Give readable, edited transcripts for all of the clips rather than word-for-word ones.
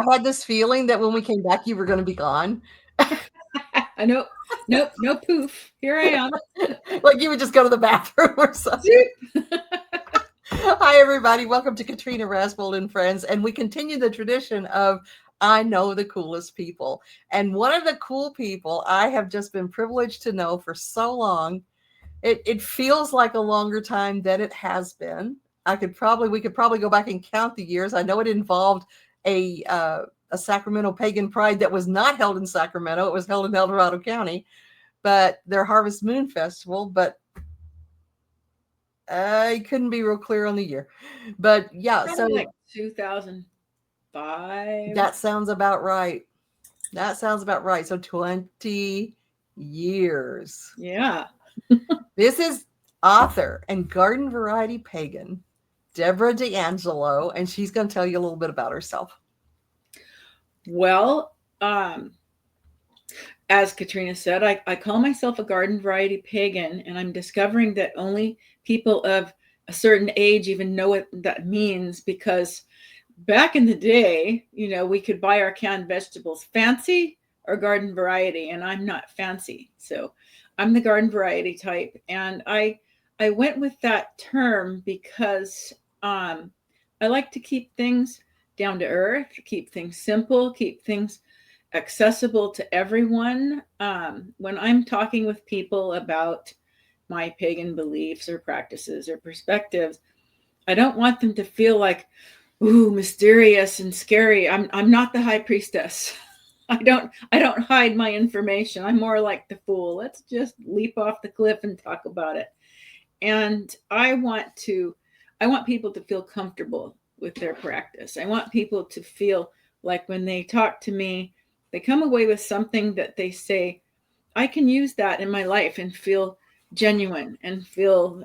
I had this feeling that when we came back, you were going to be gone. Nope, no poof. Here I am. Like you would just go to the bathroom or something. Hi, everybody. Welcome to Katrina Raspold and Friends. And we continue the tradition of I know the coolest people. And one of the cool people I have just been privileged to know for so long, it feels like a longer time than it has been. We could probably go back and count the years. I know it involved a Sacramento Pagan Pride that was not held in Sacramento. It was held in El Dorado County, but their Harvest Moon Festival. But I couldn't be real clear on the year. But yeah, so like 2005. That sounds about right. That sounds about right. So 20 years. Yeah. This is author and garden variety pagan, Debra DeAngelo, and she's going to tell you a little bit about herself. Well, as Katrina said, I call myself a garden variety pagan, and I'm discovering that only people of a certain age even know what that means, because back in the day, we could buy our canned vegetables fancy or garden variety, and I'm not fancy. So I'm the garden variety type. And I went with that term because I like to keep things down to earth, keep things simple, keep things accessible to everyone. When I'm talking with people about my pagan beliefs or practices or perspectives, I don't want them to feel like, ooh, mysterious and scary. I'm not the high priestess. I don't hide my information. I'm more like the fool. Let's just leap off the cliff and talk about it. And I want people to feel comfortable with their practice. I want people to feel like when they talk to me, they come away with something that they say, I can use that in my life and feel genuine and feel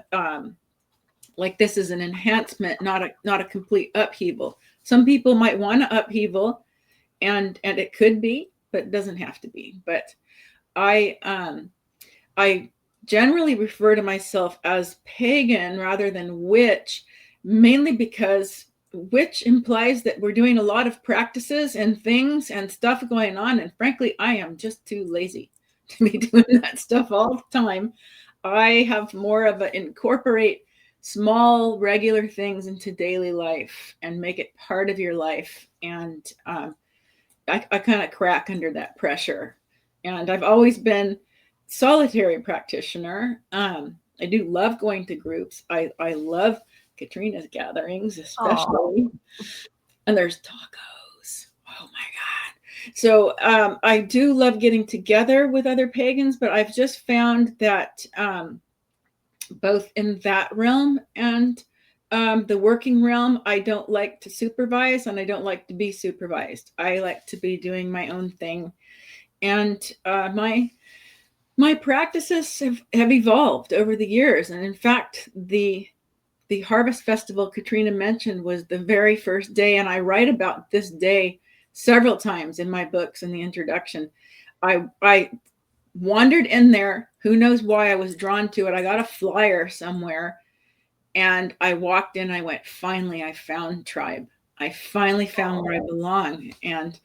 like this is an enhancement, not a complete upheaval. Some people might want an upheaval, and it could be, but it doesn't have to be. But I generally refer to myself as pagan rather than witch, mainly because witch implies that we're doing a lot of practices and things and stuff going on. And frankly, I am just too lazy to be doing that stuff all the time. I have more of an incorporate small, regular things into daily life and make it part of your life. And I kind of crack under that pressure. And I've always been solitary practitioner. I do love going to groups. I love Katrina's gatherings, especially. Aww. And there's tacos. Oh my God. So I do love getting together with other pagans, but I've just found that both in that realm and the working realm, I don't like to supervise and I don't like to be supervised. I like to be doing my own thing. And my practices have evolved over the years. And in fact, the Harvest Festival Katrina mentioned was the very first day. And I write about this day several times in my books in the introduction. I wandered in there. Who knows why I was drawn to it. I got a flyer somewhere and I walked in. I went, finally, I found tribe. I finally found where I belong. And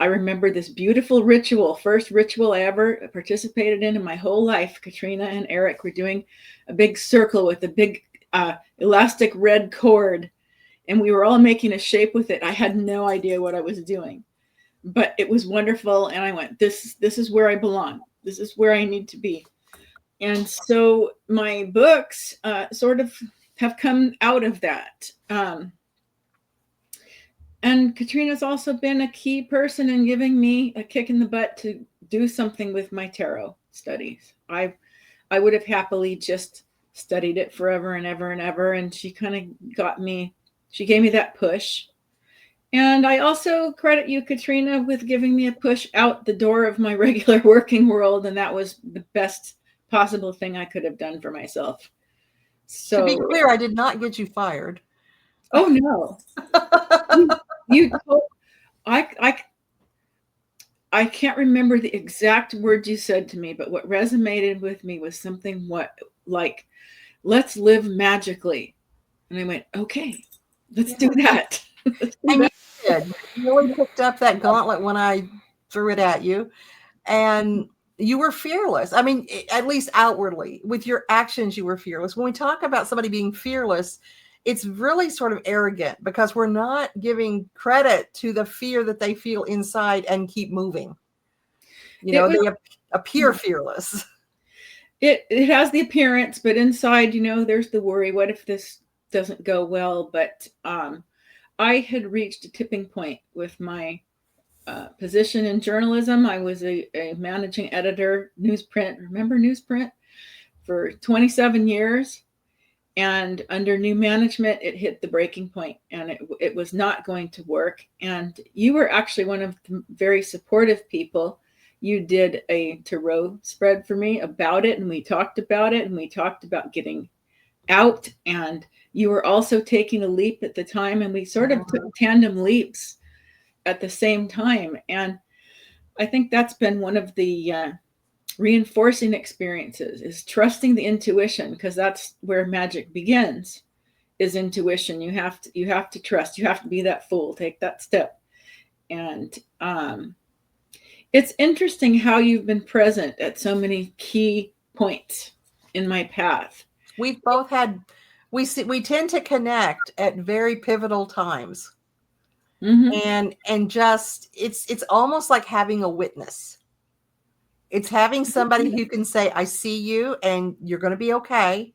I remember this beautiful ritual, first ritual I ever participated in my whole life. Katrina and Eric were doing a big circle with a big elastic red cord. And we were all making a shape with it. I had no idea what I was doing, but it was wonderful. And I went, this is where I belong. This is where I need to be. And so my books sort of have come out of that. And Katrina's also been a key person in giving me a kick in the butt to do something with my tarot studies. I would have happily just studied it forever and ever and ever. And she kind of she gave me that push. And I also credit you, Katrina, with giving me a push out the door of my regular working world. And that was the best possible thing I could have done for myself. So, to be clear, I did not get you fired. Oh, no. I can't remember the exact words you said to me, but what resonated with me was something like, let's live magically. And I went, okay, let's do that. did. You really picked up that gauntlet when I threw it at you. And you were fearless. I mean, at least outwardly, with your actions, you were fearless. When we talk about somebody being fearless, it's really sort of arrogant because we're not giving credit to the fear that they feel inside and keep moving. They appear fearless. It has the appearance, but inside, there's the worry. What if this doesn't go well? But I had reached a tipping point with my position in journalism. I was a managing editor, newsprint. Remember newsprint? For 27 years. And under new management, it hit the breaking point, and it was not going to work. And you were actually one of the very supportive people. You did a tarot spread for me about it, and we talked about it, and we talked about getting out. And you were also taking a leap at the time, and we sort of took tandem leaps at the same time. And I think that's been one of the reinforcing experiences, is trusting the intuition, because that's where magic begins, is intuition. You have to trust. You have to be that fool, take that step. And it's interesting how you've been present at so many key points in my path. We've both had, we tend to connect at very pivotal times. And just, it's almost like having a witness. It's having somebody who can say, I see you and you're going to be okay.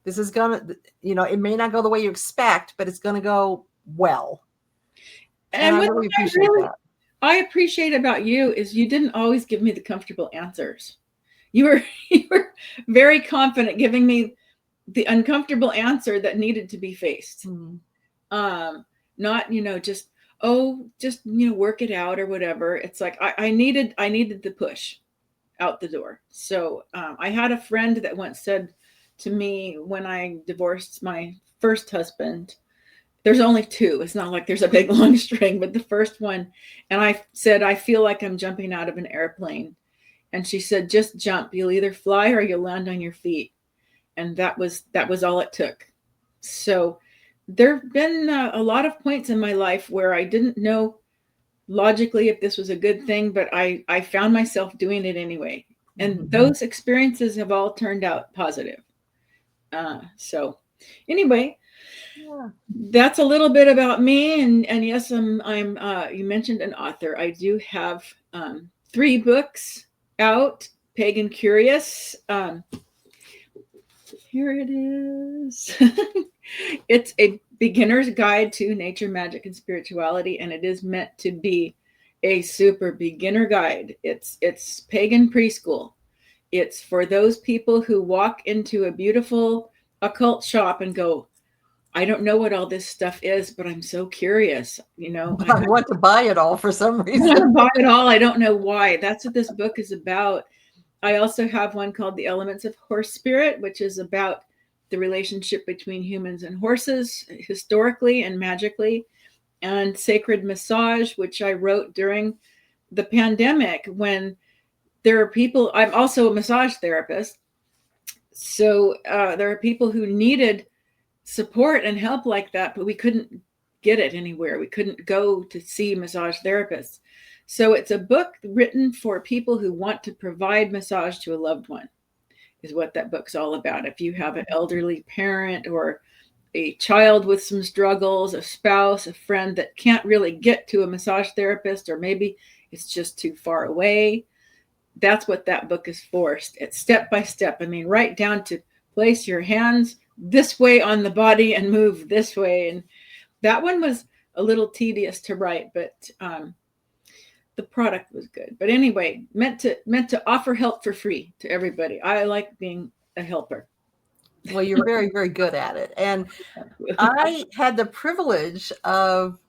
This is going to, it may not go the way you expect, but it's going to go well. And I really appreciate that. I appreciate about you is you didn't always give me the comfortable answers. You were very confident giving me the uncomfortable answer that needed to be faced. Not, just work it out or whatever. It's like, I needed the push out the door. So I had a friend that once said to me when I divorced my first husband, there's only two. It's not like there's a big long string, but the first one. And I said, I feel like I'm jumping out of an airplane. And she said, just jump. You'll either fly or you'll land on your feet. And that was all it took. So there've been a lot of points in my life where I didn't know logically if this was a good thing, but I found myself doing it anyway. And those experiences have all turned out positive. So anyway, that's a little bit about me. And yes, I'm you mentioned an author. I do have 3 books out. Pagan Curious. Here it is. It's a beginner's guide to nature, magic, and spirituality, and it is meant to be a super beginner guide. It's pagan preschool. It's for those people who walk into a beautiful occult shop and go, I don't know what all this stuff is, but I'm so curious. I want to buy it all for some reason. I want to buy it all. I don't know why. That's what this book is about. I also have one called The Elements of Horse Spirit, which is about the relationship between humans and horses historically and magically, and Sacred Massage, which I wrote during the pandemic when there are people, I'm also a massage therapist. So there are people who needed support and help like that, but we couldn't get it anywhere. We couldn't go to see massage therapists. So it's a book written for people who want to provide massage to a loved one, is what that book's all about. If you have an elderly parent or a child with some struggles, a spouse, a friend that can't really get to a massage therapist, or maybe it's just too far away, that's what that book is for. It's step by step. I mean, right down to place your hands this way on the body and move this way. And that one was a little tedious to write, but the product was good. But anyway, meant to offer help for free to everybody. I like being a helper. Well, you're very, very good at it. And I had the privilege of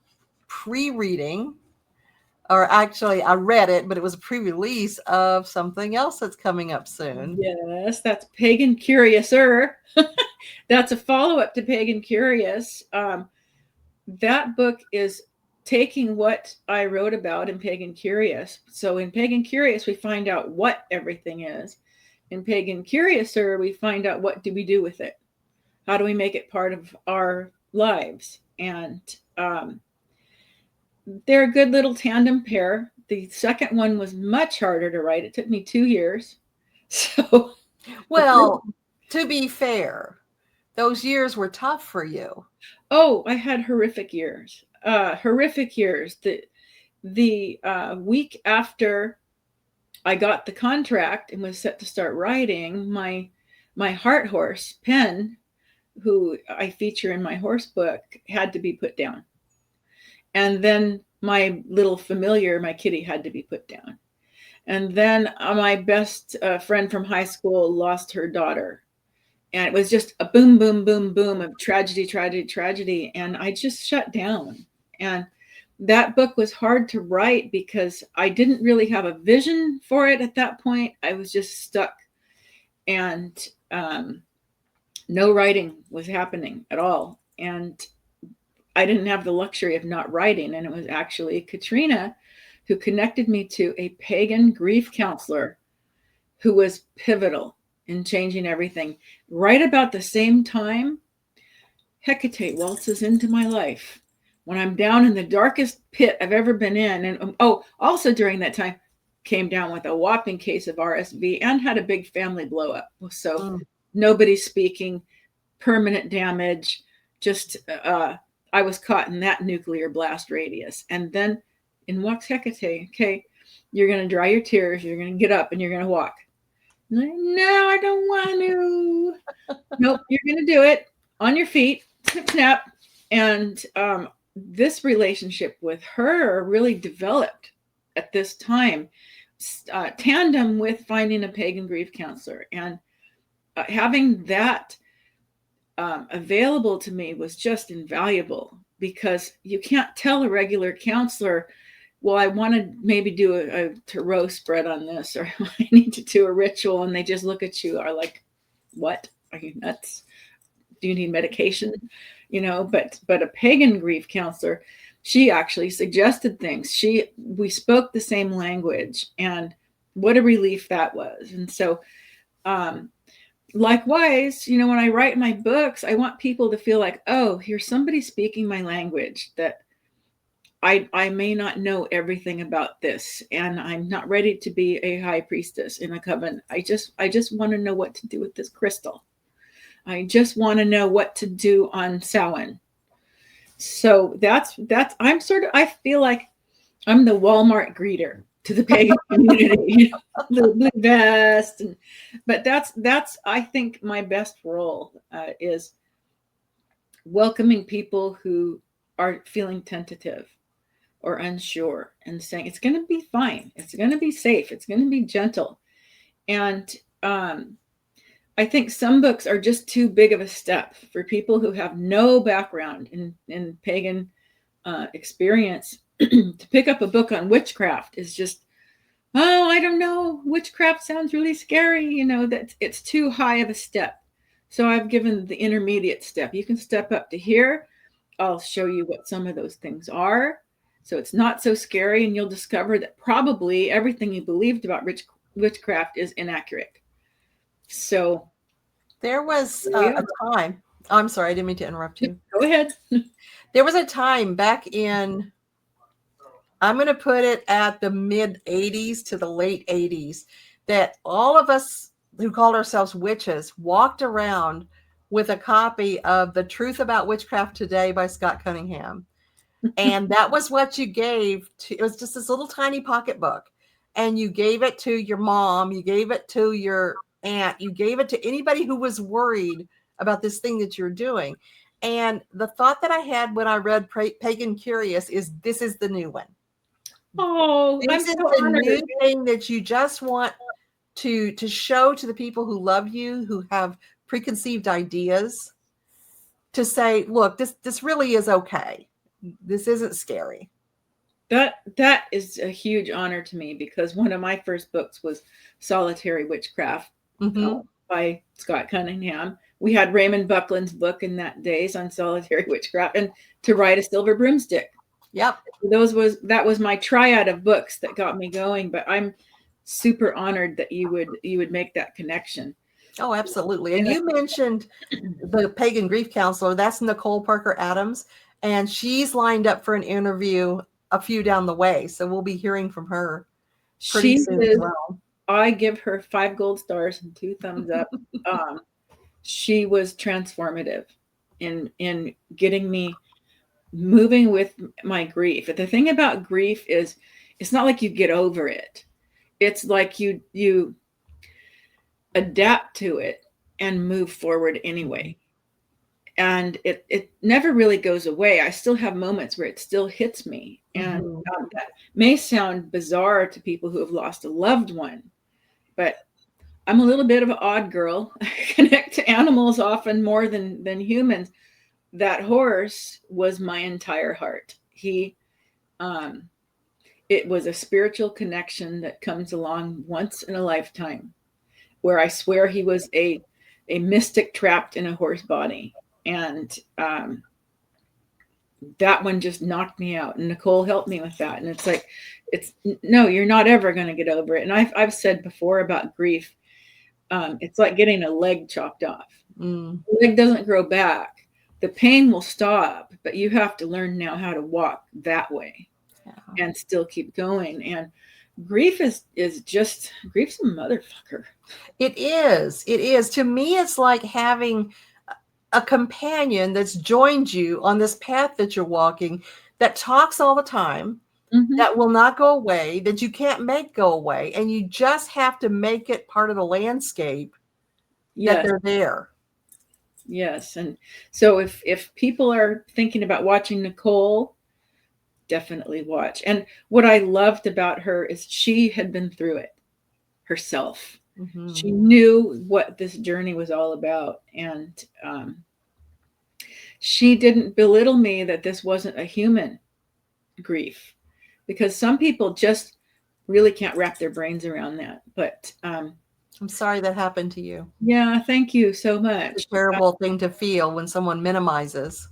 pre-reading, or actually I read it, but it was a pre-release of something else that's coming up soon. Yes, that's Pagan Curiouser. That's a follow-up to Pagan Curious. That book is taking what I wrote about in Pagan Curious. So in Pagan Curious, we find out what everything is. In Pagan Curiouser, we find out what do we do with it? How do we make it part of our lives? And they're a good little tandem pair. The second one was much harder to write. It took me 2 years. So, well, to be fair, those years were tough for you. Oh, I had horrific years. Horrific years. The week after I got the contract and was set to start writing, my heart horse, Penn, who I feature in my horse book, had to be put down. And then my little familiar, my kitty, had to be put down. And then my best friend from high school lost her daughter. And it was just a boom, boom, boom, boom of tragedy, tragedy, tragedy. And I just shut down. And that book was hard to write because I didn't really have a vision for it at that point. I was just stuck. And no writing was happening at all. And I didn't have the luxury of not writing. And it was actually Katrina who connected me to a pagan grief counselor who was pivotal in changing everything. Right about the same time, Hecate waltzes into my life when I'm down in the darkest pit I've ever been in. And also during that time, came down with a whopping case of RSV and had a big family blow up. So nobody speaking, permanent damage, just I was caught in that nuclear blast radius. And then in walks Hecate. Okay, you're going to dry your tears. You're going to get up and you're going to walk. Like, no, I don't want to. Nope, you're going to do it on your feet. Snip, snap. And this relationship with her really developed at this time, tandem with finding a pagan grief counselor. And having that available to me was just invaluable, because you can't tell a regular counselor, well, I want to maybe do a tarot spread on this, or I need to do a ritual. And they just look at you, are like, what? Are you nuts? Do you need medication? But a pagan grief counselor, she actually suggested things. We spoke the same language, and what a relief that was. And so, likewise, when I write my books, I want people to feel like, oh, here's somebody speaking my language, that I may not know everything about this, and I'm not ready to be a high priestess in a coven. I just want to know what to do with this crystal. I just want to know what to do on Samhain. So that's I feel like I'm the Walmart greeter to the pagan community, little blue vest. But that's I think my best role is welcoming people who are feeling tentative or unsure, and saying it's going to be fine. It's going to be safe. It's going to be gentle. And I think some books are just too big of a step for people who have no background in pagan experience. To pick up a book on witchcraft is just, oh, I don't know. Witchcraft sounds really scary. That it's too high of a step. So I've given the intermediate step. You can step up to here. I'll show you what some of those things are. So it's not so scary, and you'll discover that probably everything you believed about witchcraft is inaccurate. So there was a time. I'm sorry, I didn't mean to interrupt you. Go ahead. There was a time back in, I'm going to put it at the mid 80s to the late 80s, that all of us who called ourselves witches walked around with a copy of The Truth About Witchcraft Today by Scott Cunningham. And that was what you gave to, it was just this little tiny pocketbook, and you gave it to your mom, you gave it to your aunt, you gave it to anybody who was worried about this thing that you're doing. And the thought that I had when I read Pagan Curious is, this is the new one. Oh, this is the new thing that you just want to show to the people who love you, who have preconceived ideas, to say, look, this really is okay. This isn't scary. That is a huge honor to me, because one of my first books was Solitary Witchcraft by Scott Cunningham. We had Raymond Buckland's book in that days on solitary witchcraft, and To Ride a Silver Broomstick. Yep. That was my triad of books that got me going. But I'm super honored that you would make that connection. Oh, absolutely. And you mentioned the pagan grief counselor. That's Nicole Parker Adams. And she's lined up for an interview a few down the way. So we'll be hearing from her pretty She soon as is, well. I give her 5 gold stars and 2 thumbs up. She was transformative in getting me moving with my grief. The thing about grief is it's not like you get over it. It's like you adapt to it and move forward anyway. And it never really goes away. I still have moments where it still hits me. And that may sound bizarre to people who have lost a loved one, but I'm a little bit of an odd girl. I connect to animals often more than humans. That horse was my entire heart. It was a spiritual connection that comes along once in a lifetime, where I swear he was a mystic trapped in a horse body. And that one just knocked me out. And Nicole helped me with that. And it's like, no, you're not ever going to get over it. And I've said before about grief, it's like getting a leg chopped off. The leg doesn't grow back. The pain will stop, but you have to learn now how to walk that way and still keep going. And grief's a motherfucker. It is. To me, it's like having a companion that's joined you on this path that you're walking, that talks all the time, that will not go away, that you can't make go away. And you just have to make it part of the landscape that they're there. Yes. And so if people are thinking about watching Nicole, definitely watch. And what I loved about her is she had been through it herself. She knew what this journey was all about. And she didn't belittle me that this wasn't a human grief, because some people just really can't wrap their brains around that. But I'm sorry that happened to you. Yeah, thank you so much. It's a terrible thing to feel when someone minimizes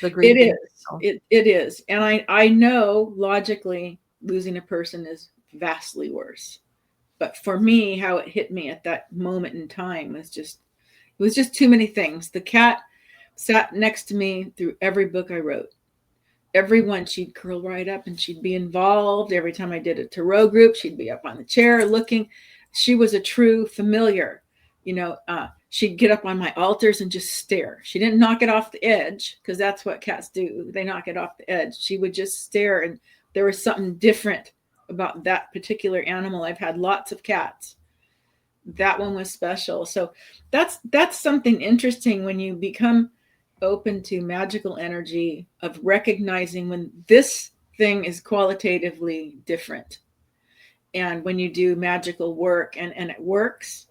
the grief. It is. And I know logically losing a person is vastly worse. But for me, how it hit me at that moment in time was just too many things. The cat sat next to me through every book I wrote. Every one, she'd curl right up and she'd be involved. Every time I did a tarot group, she'd be up on the chair looking. She was a true familiar. She'd get up on my altars and just stare. She didn't knock it off the edge, because that's what cats do. They knock it off the edge. She would just stare, and there was something different about that particular animal. I've had lots of cats. That one was special. So that's something interesting when you become open to magical energy, of recognizing when this thing is qualitatively different. And when you do magical work and it works,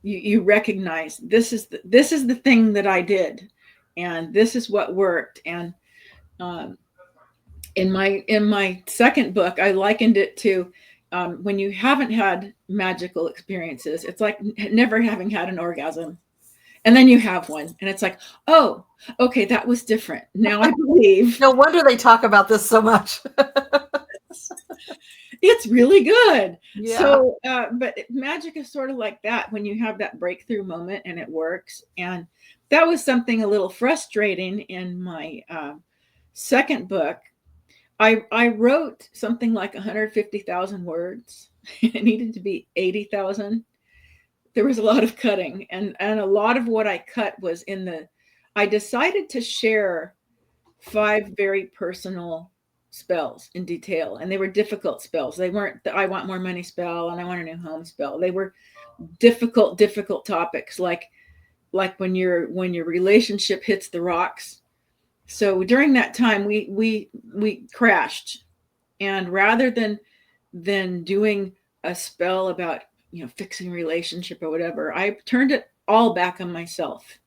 you recognize this is the thing that I did, and this is what worked. And in my second book, I likened it to when you haven't had magical experiences. It's like never having had an orgasm, and then you have one, and it's like, oh, okay, that was different. Now I believe. No wonder they talk about this so much. It's really good. Yeah. So, but magic is sort of like that, when you have that breakthrough moment and it works. And that was something a little frustrating in my second book. I wrote something like 150,000 words. It needed to be 80,000. There was a lot of cutting, and a lot of what I cut was I decided to share 5 very personal spells in detail, and they were difficult spells. They weren't the I want more money spell and I want a new home spell. They were difficult topics, like when your relationship hits the rocks. So during that time we crashed, and rather than doing a spell about fixing relationship or whatever, I turned it all back on myself.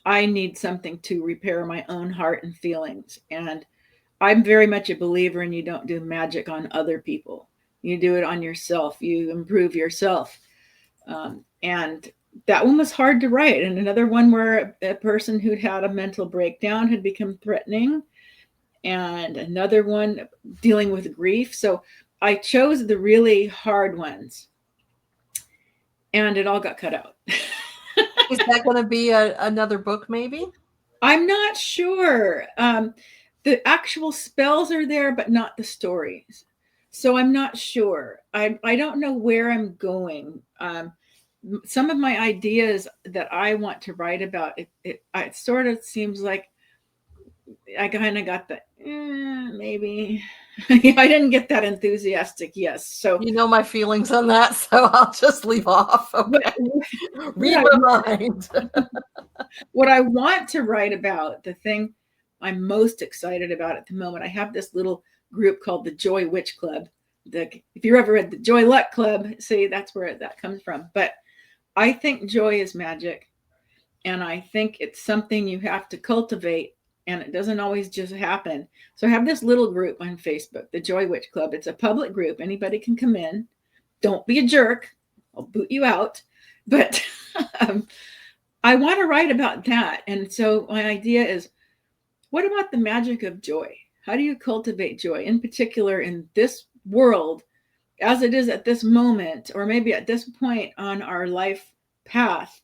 I need something to repair my own heart and feelings. And I'm very much a believer in, you don't do magic on other people. You do it on yourself. You improve yourself. And that one was hard to write. And another one where a person who'd had a mental breakdown had become threatening. And another one dealing with grief. So I chose the really hard ones. And it all got cut out. Is that going to be another book, maybe? I'm not sure. the actual spells are there, but not the stories. So I'm not sure. I don't know where I'm going. Some of my ideas that I want to write about, it sort of seems like I kind of got the maybe. I didn't get that enthusiastic. Yes, so you know my feelings on that, so I'll just leave off. Okay, read my mind. What I want to write about, the thing I'm most excited about at the moment, I have this little group called the Joy Witch Club. If you ever read the Joy Luck Club, see, that's where that comes from. But I think joy is magic, and I think it's something you have to cultivate, and it doesn't always just happen. So I have this little group on Facebook, the Joy Witch Club. It's a public group. Anybody can come in. Don't be a jerk. I'll boot you out. But I want to write about that. And so my idea is, what about the magic of joy? How do you cultivate joy, in particular in this world, as it is at this moment, or maybe at this point on our life path?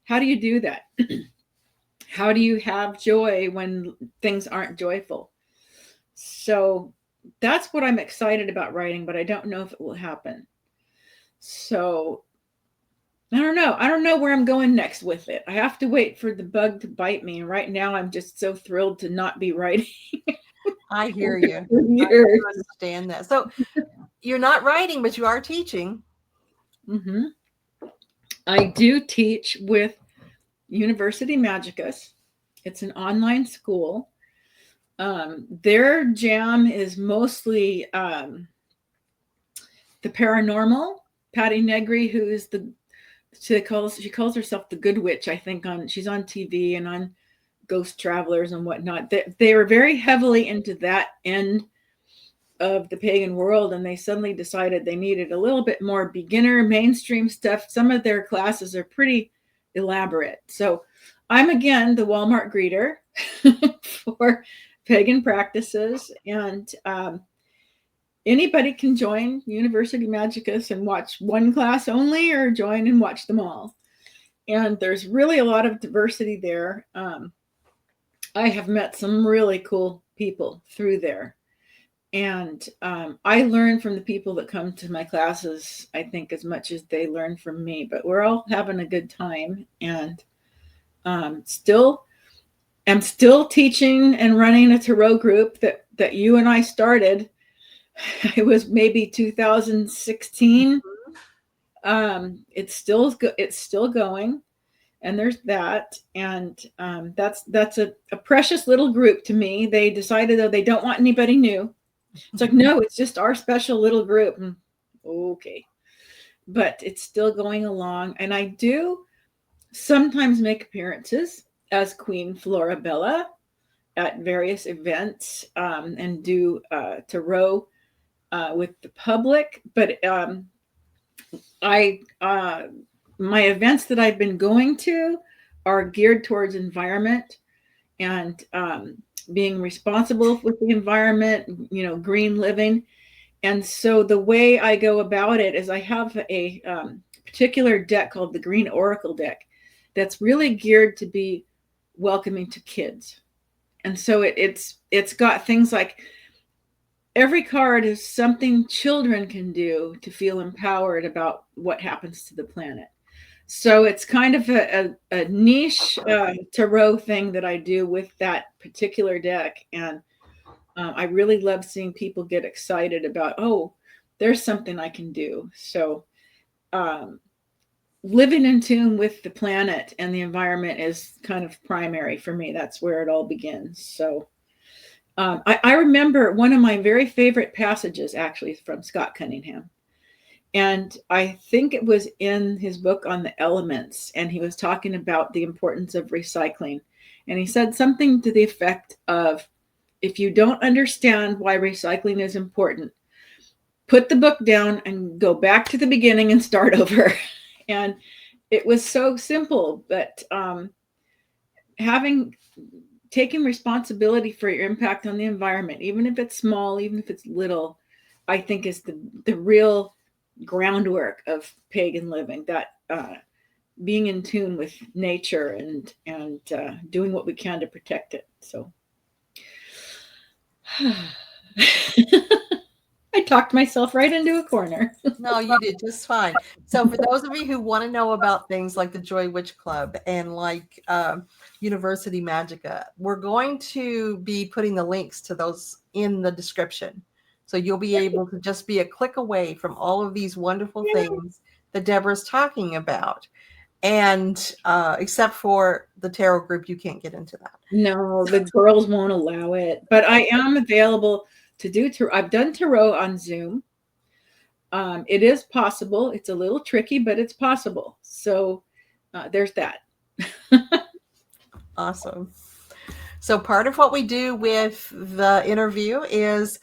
How do you do that? How do you have joy when things aren't joyful? So that's what I'm excited about writing, but I don't know if it will happen. So I don't know. I don't know where I'm going next with it. I have to wait for the bug to bite me. And right now I'm just so thrilled to not be writing. I hear you. I understand that. So you're not writing, but you are teaching. Mm-hmm. I do teach with University Magicus. It's an online school. Their jam is mostly the paranormal. Patty Negri, who is she calls herself the Good Witch, I think. She's on TV and on Ghost Travelers and whatnot. They were very heavily into that end of the pagan world, and they suddenly decided they needed a little bit more beginner mainstream stuff. Some of their classes are pretty elaborate. So I'm again the Walmart greeter for pagan practices, and anybody can join University Magicus and watch one class only, or join and watch them all. And there's really a lot of diversity there. I have met some really cool people through there. And I learn from the people that come to my classes, I think, as much as they learn from me. But we're all having a good time. And I'm still teaching and running a tarot group that you and I started. It was maybe 2016. It's still going, and there's that, and that's a precious little group to me. They decided that they don't want anybody new. It's like, no, it's just our special little group. Okay, but it's still going along, and I do sometimes make appearances as Queen Florabella at various events, and do tarot with the public. But my events that I've been going to are geared towards environment and being responsible with the environment, green living. And so the way I go about it is I have a particular deck called the Green Oracle deck that's really geared to be welcoming to kids. And so it's got things like, every card is something children can do to feel empowered about what happens to the planet. So it's kind of a niche tarot thing that I do with that particular deck. And I really love seeing people get excited about, oh, there's something I can do. So living in tune with the planet and the environment is kind of primary for me. That's where it all begins. So I remember one of my very favorite passages actually is from Scott Cunningham. And I think it was in his book on the elements, and he was talking about the importance of recycling. And he said something to the effect of, if you don't understand why recycling is important, put the book down and go back to the beginning and start over. And it was so simple, but taking responsibility for your impact on the environment, even if it's small, even if it's little, I think is the real groundwork of pagan living, that being in tune with nature and doing what we can to protect it. So I talked myself right into a corner. No, you did just fine. So for those of you who want to know about things like the Joy Witch Club and like University Magica, we're going to be putting the links to those in the description. So you'll be able to just be a click away from all of these wonderful things that Deborah's talking about. And except for the tarot group, you can't get into that. No, the girls won't allow it. But I am available to do tarot. I've done tarot on Zoom. It is possible. It's a little tricky, but it's possible. So there's that. Awesome. So part of what we do with the interview is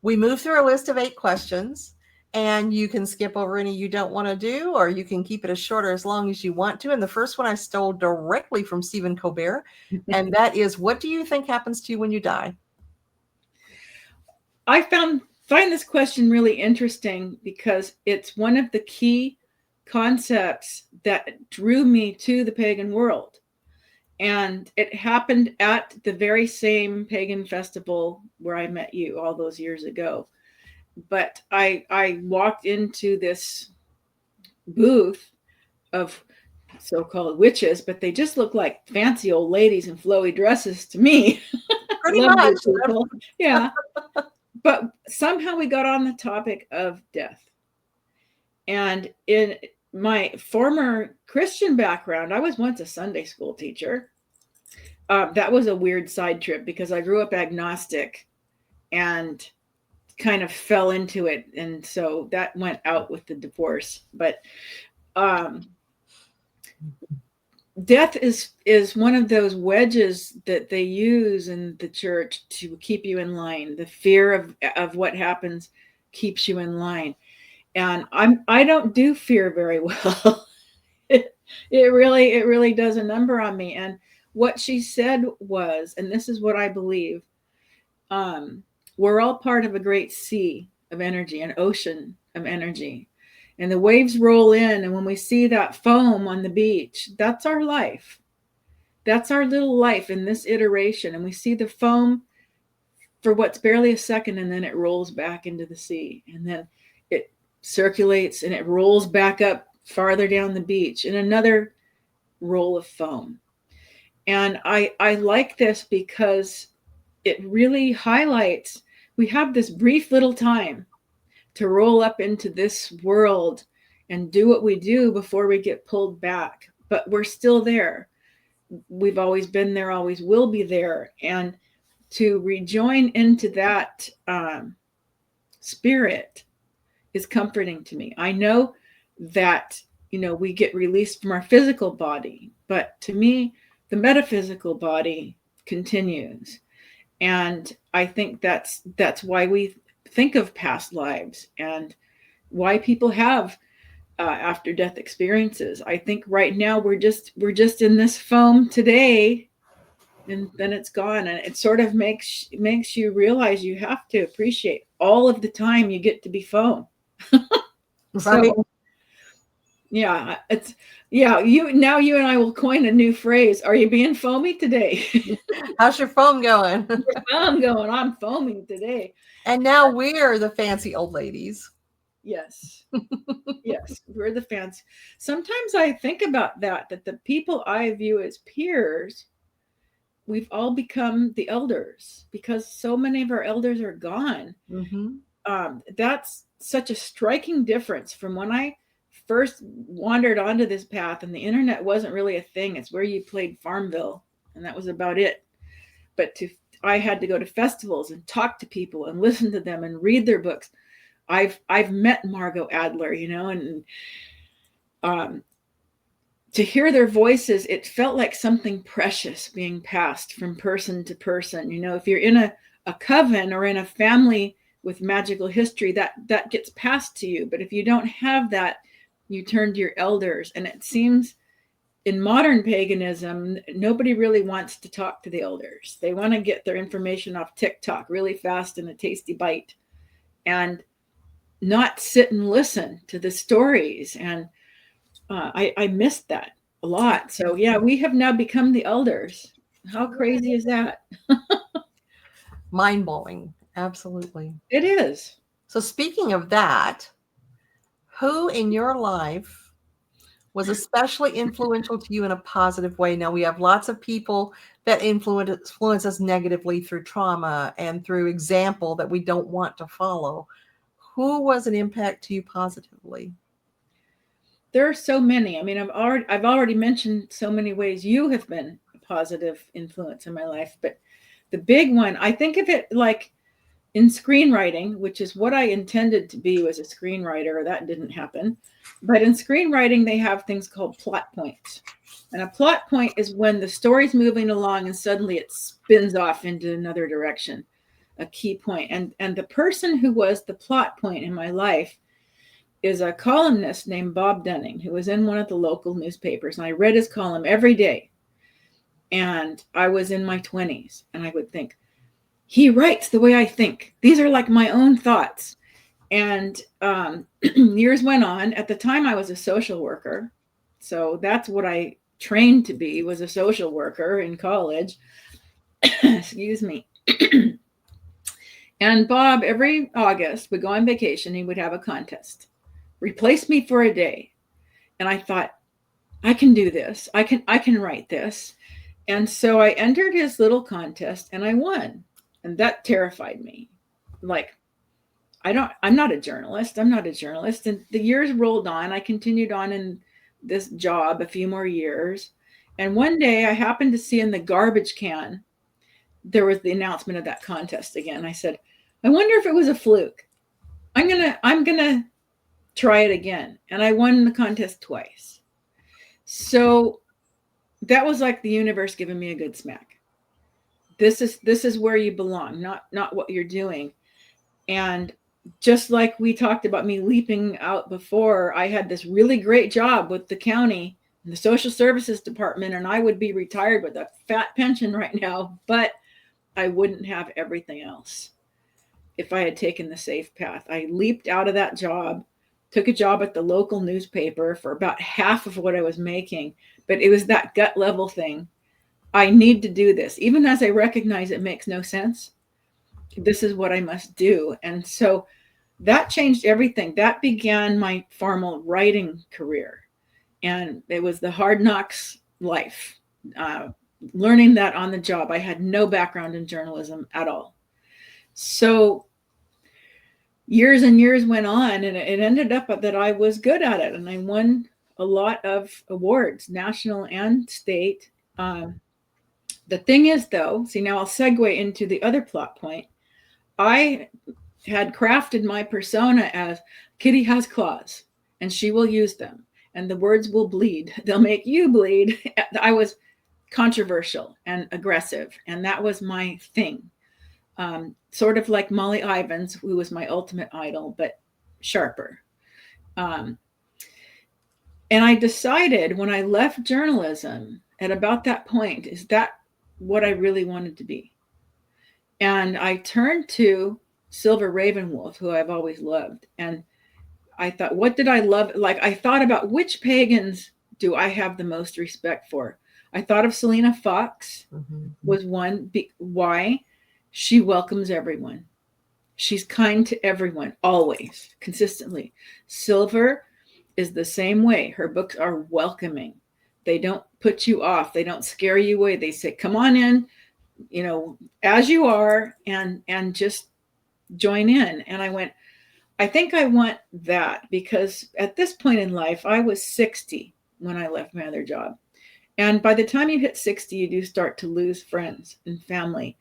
we move through a list of 8 questions, and you can skip over any you don't want to do, or you can keep it as short or as long as you want to. And the first one I stole directly from Stephen Colbert, and that is, what do you think happens to you when you die? I find this question really interesting because it's one of the key concepts that drew me to the pagan world. And it happened at the very same pagan festival where I met you all those years ago. But I walked into this booth of so-called witches, but they just look like fancy old ladies in flowy dresses to me. Pretty much. Yeah. But somehow we got on the topic of death. And in my former Christian background, I was once a Sunday school teacher. That was a weird side trip because I grew up agnostic and kind of fell into it. And so that went out with the divorce. But death is one of those wedges that they use in the church to keep you in line. The fear of what happens keeps you in line. And I don't do fear very well. It really does a number on me. And what she said was, and this is what I believe, we're all part of a great sea of energy, an ocean of energy. And the waves roll in, and when we see that foam on the beach, that's our life. That's our little life in this iteration. And we see the foam for what's barely a second, and then it rolls back into the sea. And then it circulates, and it rolls back up farther down the beach in another roll of foam. And I like this because it really highlights, we have this brief little time to roll up into this world and do what we do before we get pulled back. But we're still there. We've always been there, always will be there. And to rejoin into that spirit is comforting to me. I know that, we get released from our physical body, but to me, the metaphysical body continues. And I think that's why we think of past lives and why people have after death experiences. I think right now we're just in this foam today, and then it's gone. And it sort of makes you realize you have to appreciate all of the time you get to be foam. Right. So, yeah, you and I will coin a new phrase. Are you being foamy today? How's your foam going? I'm foaming today. And now we're the fancy old ladies. Yes. Yes, we're the fancy. Sometimes I think about that the people I view as peers, we've all become the elders because so many of our elders are gone. Mm-hmm. That's such a striking difference from when I first wandered onto this path and the internet wasn't really a thing. It's where you played Farmville, and that was about it. But I had to go to festivals and talk to people and listen to them and read their books. I've met Margot Adler, and to hear their voices, it felt like something precious being passed from person to person. If you're in a coven or in a family with magical history, that gets passed to you. But if you don't have that, you turn to your elders. And it seems in modern paganism, nobody really wants to talk to the elders. They want to get their information off TikTok really fast in a tasty bite and not sit and listen to the stories. And I missed that a lot. So yeah, we have now become the elders. How crazy is that? Mind-blowing. Absolutely. It is. So speaking of that, who in your life was especially influential to you in a positive way? Now, we have lots of people that influence us negatively through trauma and through example that we don't want to follow. Who was an impact to you positively? There are so many. I mean, I've already mentioned so many ways you have been a positive influence in my life, but the big one, I think of it like in screenwriting, which is what I intended to be, was a screenwriter. That didn't happen. But in screenwriting, they have things called plot points. And a plot point is when the story's moving along and suddenly it spins off into another direction, a key point. And the person who was the plot point in my life is a columnist named Bob Dunning, who was in one of the local newspapers. And I read his column every day. And I was in my 20s. And I would think, he writes the way I think. These are like my own thoughts. And years went on. At the time, I was a social worker. So that's what I trained to be, was a social worker in college. Excuse me. And Bob, every August, would go on vacation. He would have a contest. Replace me for a day. And I thought, I can do this. I can write this. And so I entered his little contest and I won. And that terrified me. Like, I'm not a journalist. I'm not a journalist. And the years rolled on. I continued on in this job a few more years. And one day I happened to see in the garbage can, there was the announcement of that contest again. I said, I wonder if it was a fluke. I'm gonna try it again. And I won the contest twice. So that was like the universe giving me a good smack. This is where you belong, not what you're doing. And just like we talked about me leaping out before, I had this really great job with the county and the social services department, and I would be retired with a fat pension right now, but I wouldn't have everything else if I had taken the safe path. I leaped out of that job, took a job at the local newspaper for about half of what I was making, but it was that gut level thing. I need to do this. Even as I recognize it makes no sense, this is what I must do. And so that changed everything. That began my formal writing career. And it was the hard knocks life, learning that on the job. I had no background in journalism at all. So years and years went on, and it ended up that I was good at it. And I won a lot of awards, national and state. The thing is, though, see, now I'll segue into the other plot point. I had crafted my persona as Kitty has claws and she will use them and the words will bleed. They'll make you bleed. I was controversial and aggressive, and that was my thing. Sort of like Molly Ivins, who was my ultimate idol, but sharper. And I decided when I left journalism at about that point, is that what I really wanted to be? And I turned to Silver Ravenwolf, who I've always loved. And I thought, what did I love? Like, I thought about which pagans do I have the most respect for? I thought of Selena Fox was one. Why? She welcomes everyone. She's kind to everyone, always, consistently. Silver is the same way. Her books are welcoming. They don't put you off. They don't scare you away. They say, come on in, as you are, and just join in. And I went, I think I want that, because at this point in life, I was 60 when I left my other job. And by the time you hit 60, you do start to lose friends and family.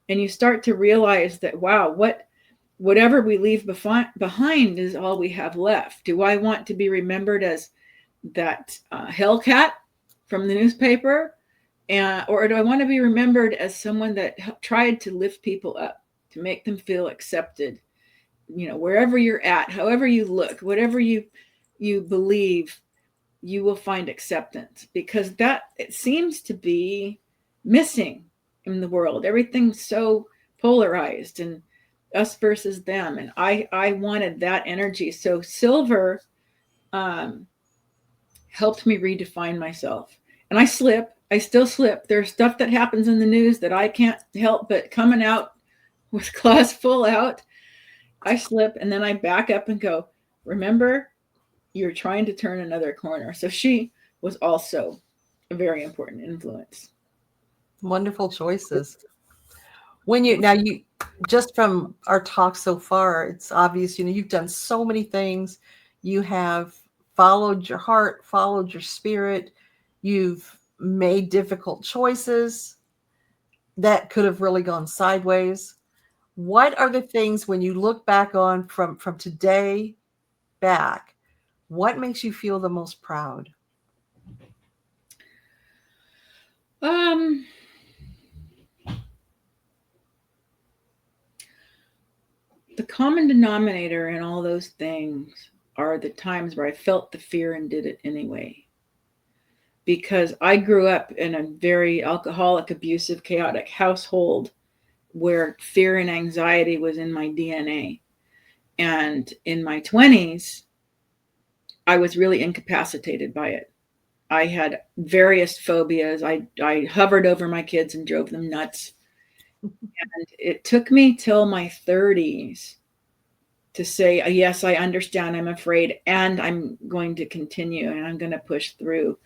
And you start to realize that, wow, whatever we leave behind is all we have left. Do I want to be remembered as that Hellcat from the newspaper? Or do I want to be remembered as someone that tried to lift people up, to make them feel accepted? Wherever you're at, however you look, whatever you believe, you will find acceptance, because that, it seems to be missing in the world. Everything's so polarized and us versus them. And I wanted that energy. So Silver helped me redefine myself. And I still slip. There's stuff that happens in the news that I can't help but coming out with class full out, I slip and then I back up and go, remember, you're trying to turn another corner. So she was also a very important influence. Wonderful choices. When you just from our talk so far, it's obvious, you've done so many things. You have followed your heart, followed your spirit. You've made difficult choices that could have really gone sideways. What are the things when you look back on from today back, what makes you feel the most proud? The common denominator in all those things are the times where I felt the fear and did it anyway. Because I grew up in a very alcoholic, abusive, chaotic household where fear and anxiety was in my DNA. And in my 20s, I was really incapacitated by it. I had various phobias. I hovered over my kids and drove them nuts. And it took me till my 30s to say, yes, I understand, I'm afraid, and I'm going to continue and I'm going to push through.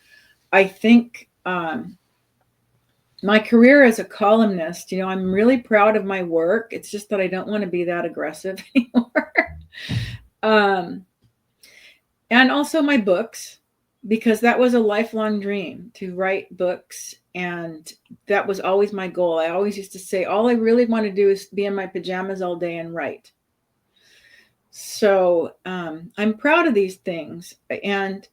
I think my career as a columnist, I'm really proud of my work. It's just that I don't want to be that aggressive anymore. And also my books, because that was a lifelong dream to write books. And that was always my goal. I always used to say, all I really want to do is be in my pajamas all day and write. So I'm proud of these things. And,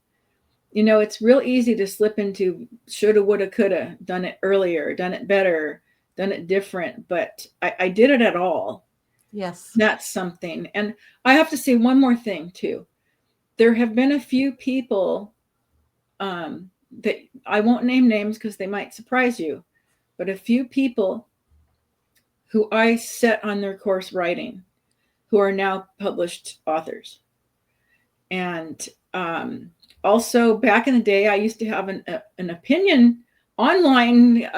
it's real easy to slip into shoulda, woulda, coulda, done it earlier, done it better, done it different. But I did it at all. Yes. That's something. And I have to say one more thing, too. There have been a few people that I won't name names because they might surprise you, but a few people who I set on their course writing who are now published authors. And also back in the day, I used to have an opinion online,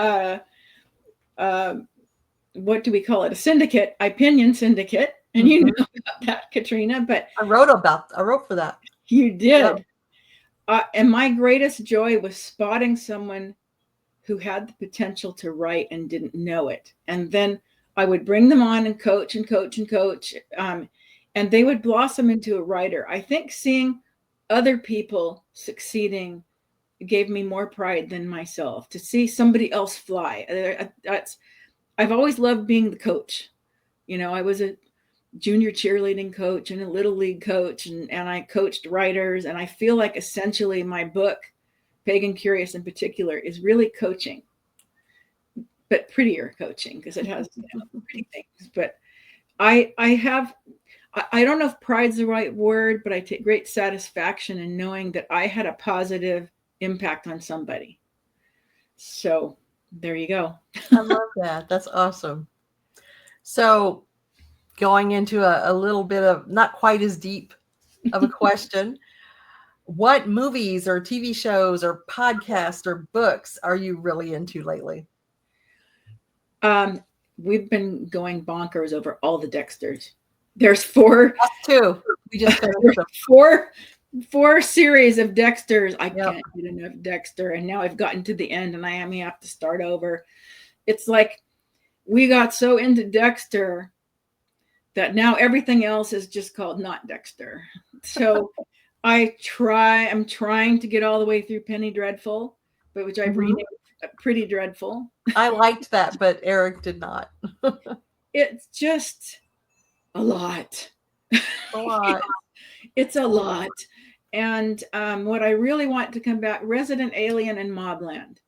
what do we call it? A syndicate, opinion syndicate. And you know about that, Katrina, but I wrote for that. You did. Yep. And my greatest joy was spotting someone who had the potential to write and didn't know it. And then I would bring them on and coach and coach and coach. And they would blossom into a writer. I think seeing other people succeeding gave me more pride than myself. To see somebody else fly. I've always loved being the coach. I was a junior cheerleading coach and a little league coach, and I coached writers. And I feel like essentially my book, Pagan Curious in particular, is really coaching, but prettier coaching, because it has pretty things. But I don't know if pride's the right word, but I take great satisfaction in knowing that I had a positive impact on somebody. So there you go. I love that. That's awesome. So going into a little bit of not quite as deep of a question, what movies or TV shows or podcasts or books are you really into lately? We've been going bonkers over all the Dexters. There's 4. Us too. We just four series of Dexters. I can't get enough Dexter, and now I've gotten to the end, and I have to start over. It's like we got so into Dexter that now everything else is just called not Dexter. So I'm trying to get all the way through Penny Dreadful, but which I've renamed Pretty Dreadful. I liked that, but Eric did not. It's just a lot. A lot. It's a lot. And what I really want to come back, Resident Alien and Mobland.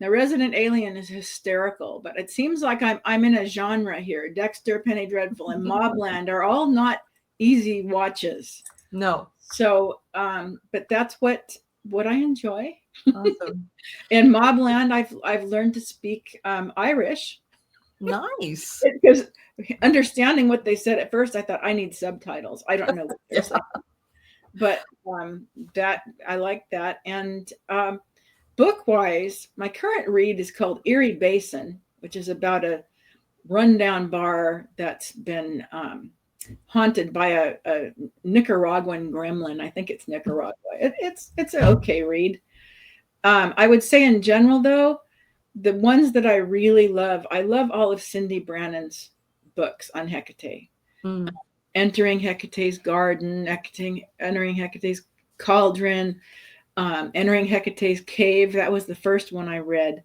Now, Resident Alien is hysterical, but it seems like I'm in a genre here. Dexter, Penny Dreadful, and Mobland are all not easy watches. No. So, but that's what I enjoy. Awesome. In Mobland, I've learned to speak Irish. Nice. Because understanding what they said at first, I thought I need subtitles. I don't know what they're saying. But that I like that. And book-wise, my current read is called Erie Basin, which is about a rundown bar that's been haunted by a Nicaraguan gremlin. I think it's Nicaragua. It's an okay read. I would say in general, though, the ones that I really love, I love all of Cindy Brannan's books on Hecate. Entering Hecate's garden, entering Hecate's cauldron, entering Hecate's cave. That was the first one I read.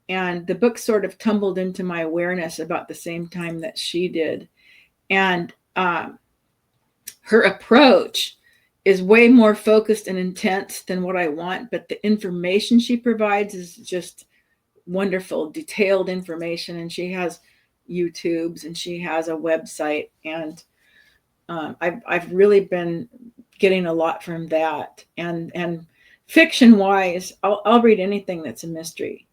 And the book sort of tumbled into my awareness about the same time that she did. And her approach is way more focused and intense than what I want, but the information she provides is just wonderful, detailed information. And she has YouTubes and she has a website. And I've really been getting a lot from that. And fiction wise, I'll read anything that's a mystery.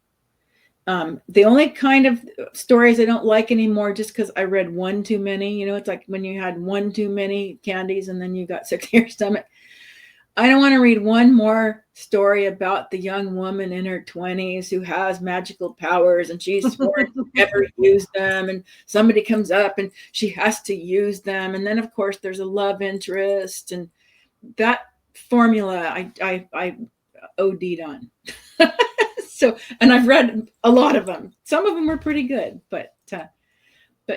The only kind of stories I don't like anymore, just because I read one too many, you know, it's like when you had one too many candies and then you got sick to your stomach. I don't want to read one more story about the young woman in her 20s who has magical powers and she's sworn to never use them. And somebody comes up and she has to use them. And then, of course, there's a love interest. And that formula I OD'd on. So, and I've read a lot of them. Some of them were pretty good, but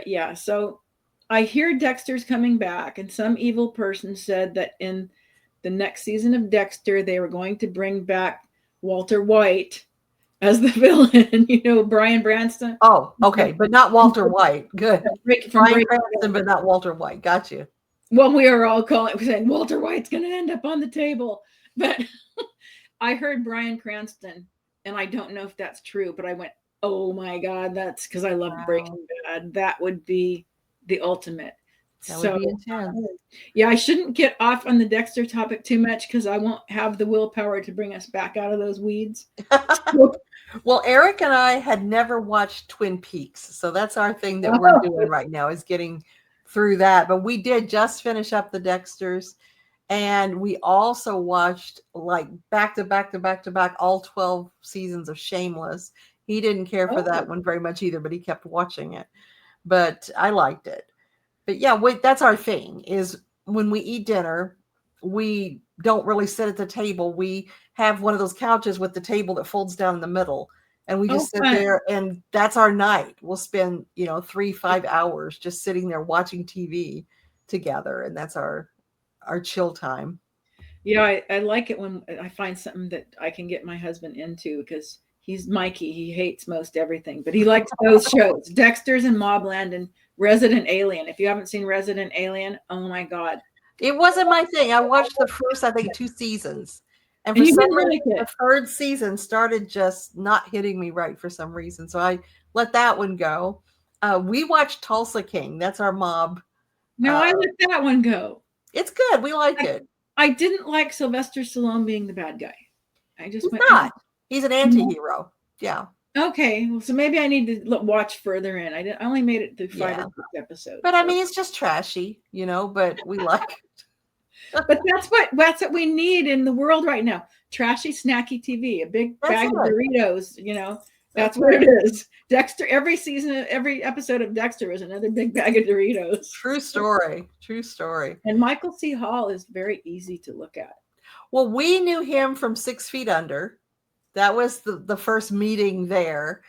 yeah. So I hear Dexter's coming back, and some evil person said that in the next season of Dexter, they were going to bring back Walter White as the villain. You know, Brian Cranston. Oh, okay, but not Walter White. Good. Brian Cranston, but not Walter White. Got you. Well, we are all saying Walter White's going to end up on the table, but I heard Brian Cranston. And I don't know if that's true, but I went, oh my God, that's because I love Breaking Bad. That would be the ultimate. That would be intense. Yeah, I shouldn't get off on the Dexter topic too much because I won't have the willpower to bring us back out of those weeds. Well, Eric and I had never watched Twin Peaks. So that's our thing that we're doing right now, is getting through that. But we did just finish up the Dexters. And we also watched like back to back all 12 seasons of Shameless. He didn't care for that one very much either, but he kept watching it. But I liked it. But yeah, that's our thing, is when we eat dinner, we don't really sit at the table. We have one of those couches with the table that folds down in the middle. And we just sit there, and that's our night. We'll spend, 3-5 hours just sitting there watching TV together. And that's our chill time. Yeah, I like it when I find something that I can get my husband into, because he's Mikey. He hates most everything, but he likes those shows, Dexter's and Mobland and Resident Alien. If you haven't seen Resident Alien, oh my God. It wasn't my thing. I watched the first, I think, 2 seasons. And for some reason, the third season started just not hitting me right for some reason. So I let that one go. We watched Tulsa King. That's our mob. No, I let that one go. It's good. We like it. I didn't like Sylvester Stallone being the bad guy. He's not. He's an anti-hero. Yeah. Okay. Well, so maybe I need to watch further in. I only made it through 5 or 6 episodes. But I mean, it's just trashy, but we like it. But that's what we need in the world right now. Trashy, snacky TV, a big bag of Doritos, That's what it is. Dexter, every episode of Dexter is another big bag of Doritos. True story. True story. And Michael C. Hall is very easy to look at. Well, we knew him from 6 Feet Under. That was the first meeting there.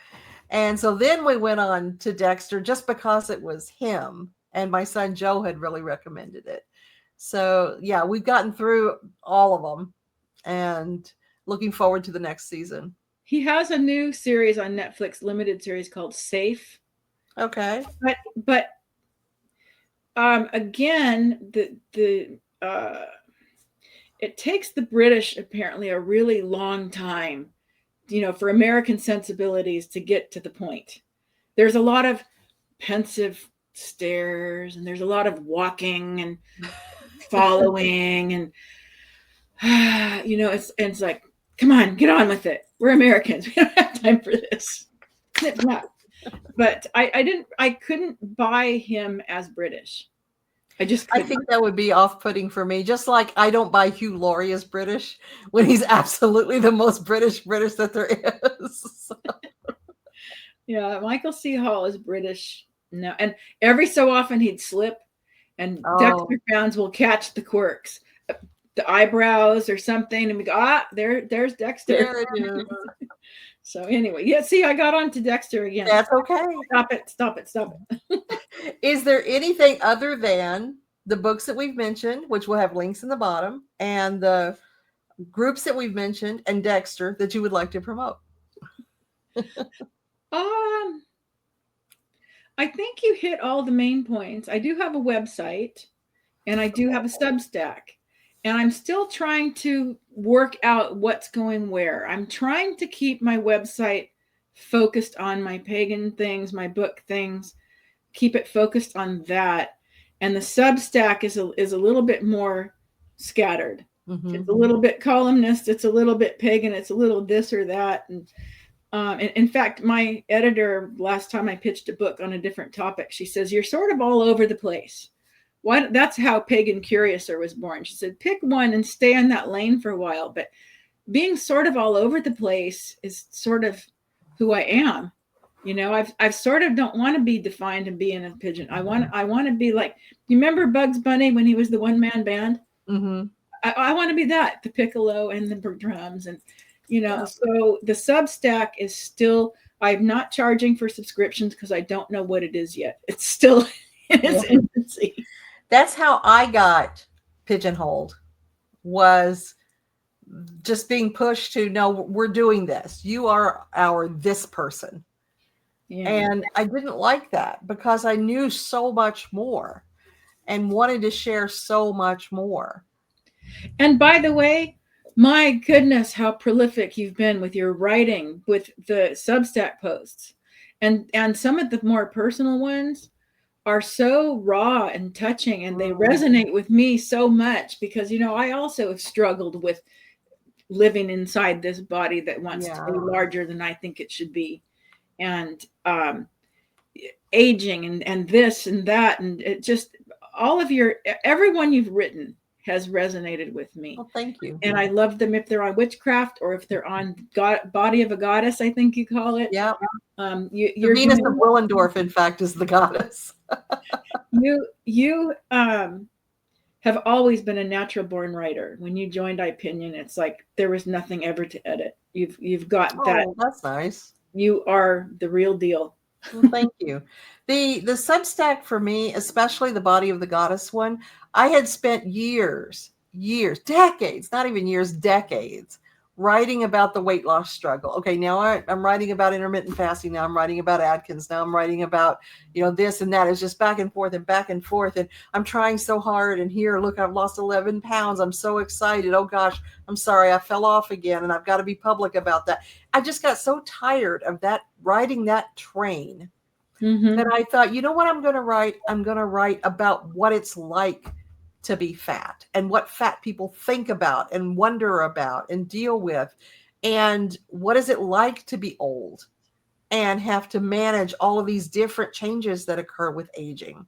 And so then we went on to Dexter just because it was him. And my son Joe had really recommended it. So, yeah, we've gotten through all of them and looking forward to the next season. He has a new series on Netflix, limited series called Safe. Okay. But again, it takes the British apparently a really long time, for American sensibilities to get to the point. There's a lot of pensive stares, and there's a lot of walking and following, and it's like, come on, get on with it. We're Americans. We don't have time for this. But I couldn't buy him as British. I think that would be off-putting for me. Just like I don't buy Hugh Laurie as British when he's absolutely the most British that there is. Yeah, Michael C. Hall is British now, and every so often he'd slip, and Oh, Dexter fans will catch the quirks, the eyebrows or something, and we go, there's Dexter. there it is. So anyway, yeah, see, I got on to Dexter again. That's okay. Stop it. Is there anything other than the books that we've mentioned, which will have links in the bottom, and the groups that we've mentioned, and Dexter, that you would like to promote? Um, I think you hit all the main points. I do have a website, and I do have a Substack, and I'm still trying to work out what's going where. I'm trying to keep my website focused on my pagan things, my book things, keep it focused on that. And the Substack is a little bit more scattered. Mm-hmm. It's a little bit columnist, it's a little bit pagan, it's a little this or that. And in fact, my editor, last time I pitched a book on a different topic, she says, you're sort of all over the place. Why? That's how Pagan Curiouser was born. She said, pick one and stay in that lane for a while. But being sort of all over the place is sort of who I am. You know, I've sort of don't want to be defined and be in a pigeon. I want to be like, you remember Bugs Bunny when he was the one-man band? Mm-hmm. I want to be that, the piccolo and the drums, and you know. Yeah. So the Substack is still, I'm not charging for subscriptions because I don't know what it is yet. It's still in its infancy. That's how I got pigeonholed, was just being pushed to, no, we're doing this. You are our this person. Yeah. And I didn't like that because I knew so much more and wanted to share so much more. And by the way, my goodness, how prolific you've been with your writing, with the Substack posts. And some of the more personal ones are so raw and touching, and they resonate with me so much because, you know, I also have struggled with living inside this body that wants to be larger than I think it should be. And aging and this and that. And it just, everyone you've written has resonated with me. Well, thank you. And I love them if they're on witchcraft or if they're on Body of a Goddess, I think you call it. Yeah. Your Venus of Willendorf, in fact, is the goddess. you have always been a natural born writer. When you joined iPinion, it's like there was nothing ever to edit. You've got that. That's nice. You are the real deal. Well, thank you. The Substack for me, especially the Body of the Goddess one, I had spent years, decades, not even years, decades, writing about the weight loss struggle. Okay, now I'm writing about intermittent fasting. Now I'm writing about Atkins. Now I'm writing about, you know, this and that. It's just back and forth. And I'm trying so hard. And here, look, I've lost 11 pounds. I'm so excited. Oh gosh, I'm sorry, I fell off again. And I've got to be public about that. I just got so tired of that, riding that train, that I thought, you know what I'm going to write? I'm going to write about what it's like to be fat and what fat people think about and wonder about and deal with. And what is it like to be old and have to manage all of these different changes that occur with aging?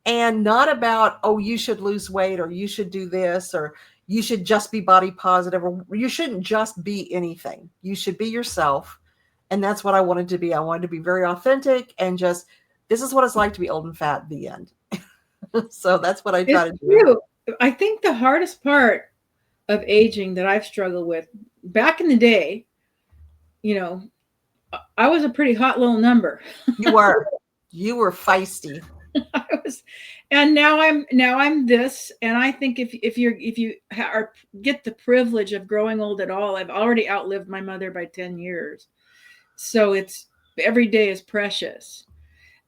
And not about, oh, you should lose weight or you should do this or you should just be body positive, or you shouldn't just be anything. You should be yourself. And that's what I wanted to be. I wanted to be very authentic and just, this is what it's like to be old and fat, the end. So that's what I try to do. I think the hardest part of aging that I've struggled with back in the day, you know, I was a pretty hot little number. You were feisty. I was, and now I'm this. And I think if you get the privilege of growing old at all, I've already outlived my mother by 10 years. So it's, every day is precious.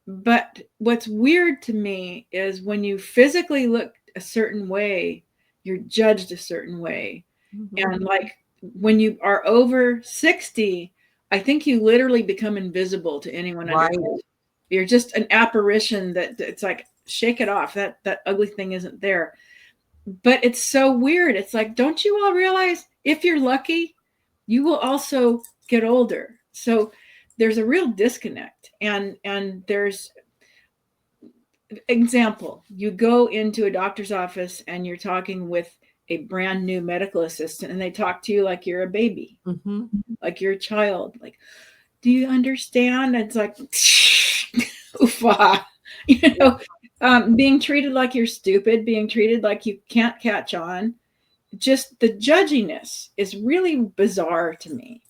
But what's weird to me is when you physically look a certain way, you're judged a certain way. And like when you are over 60, I think you literally become invisible to anyone. Right. You're just an apparition that it's like, shake it off. That ugly thing isn't there. But it's so weird. It's like, don't you all realize if you're lucky, you will also get older. So there's a real disconnect. And there's example, you go into a doctor's office and you're talking with a brand new medical assistant and they talk to you like you're a baby, like you're a child. Like, do you understand? It's like, oofa, being treated like you're stupid, being treated like you can't catch on. Just the judginess is really bizarre to me.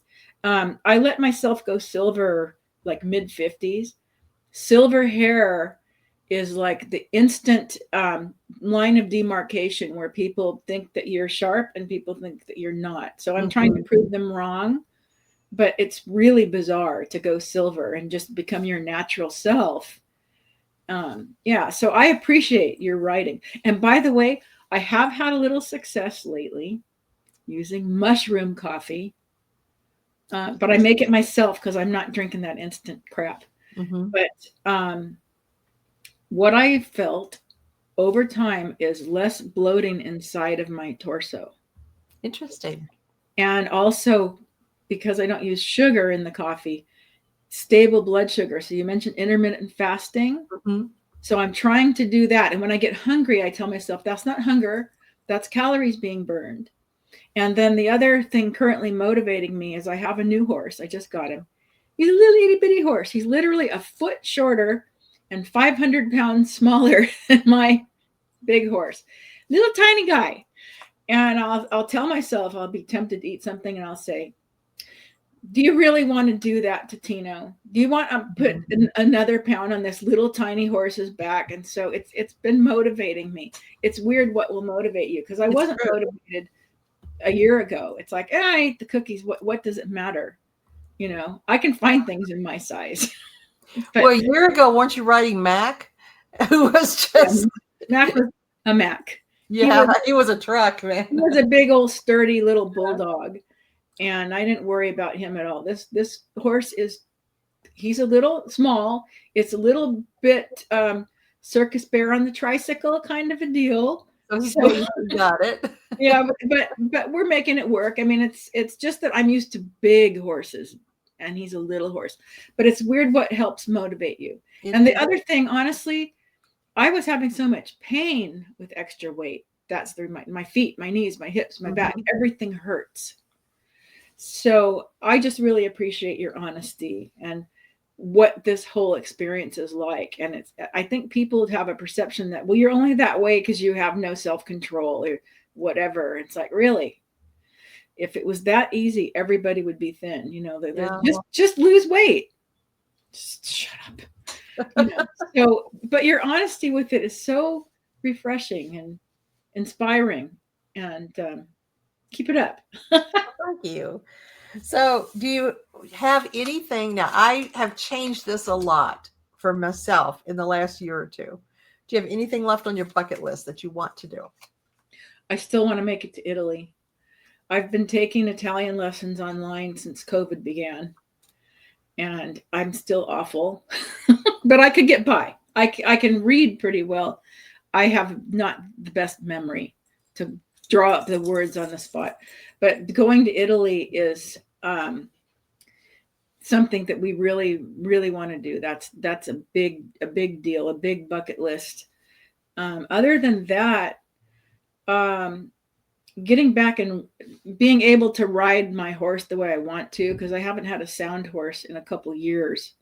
I let myself go silver, like mid 50s. Silver hair is like the instant line of demarcation where people think that you're sharp and people think that you're not. So I'm trying to prove them wrong, but it's really bizarre to go silver and just become your natural self. Yeah, so I appreciate your writing. And by the way, I have had a little success lately using mushroom coffee, but I make it myself because I'm not drinking that instant crap. But what I felt over time is less bloating inside of my torso. Interesting. And also, because I don't use sugar in the coffee, stable blood sugar. So you mentioned intermittent fasting. So I'm trying to do that. And when I get hungry, I tell myself, that's not hunger, that's calories being burned. And then the other thing currently motivating me is I have a new horse. I just got him. He's a little itty bitty horse. He's literally a foot shorter and 500 pounds smaller than my big horse. Little tiny guy. And I'll tell myself, I'll be tempted to eat something and I'll say, do you really want to do that to Tino? Do you want to put another pound on this little tiny horse's back? And so it's been motivating me. It's weird what will motivate you, because I wasn't motivated a year ago. It's like, I ate the cookies. What does it matter? I can find things in my size. But, well, a year ago, weren't you writing Mac? Who was just Mac was a Mac. Yeah, he was a truck, man. He was a big old sturdy little bulldog, and I didn't worry about him at all. This horse he's a little small. It's a little bit circus bear on the tricycle kind of a deal. So you got it. Yeah, but we're making it work. I mean, it's just that I'm used to big horses, and he's a little horse. But it's weird what helps motivate you. And the other thing, honestly, I was having so much pain with extra weight. That's through my feet, my knees, my hips, my back. Everything hurts. So I just really appreciate your honesty and what this whole experience is like. And I think people have a perception that, well, you're only that way because you have no self-control or whatever. It's like, really? If it was that easy, everybody would be thin. Just lose weight. Just shut up. So, but your honesty with it is so refreshing and inspiring, and keep it up. Thank you. So do you have anything? Now, I have changed this a lot for myself in the last year or two. Do you have anything left on your bucket list that you want to do? I still want to make it to Italy. I've been taking Italian lessons online since COVID began, and I'm still awful, but I could get by. I can read pretty well. I have not the best memory to draw up the words on the spot, but going to Italy is something that we really, really want to do. That's a big deal, a big bucket list. Other than that, getting back and being able to ride my horse the way I want to, because I haven't had a sound horse in a couple of years.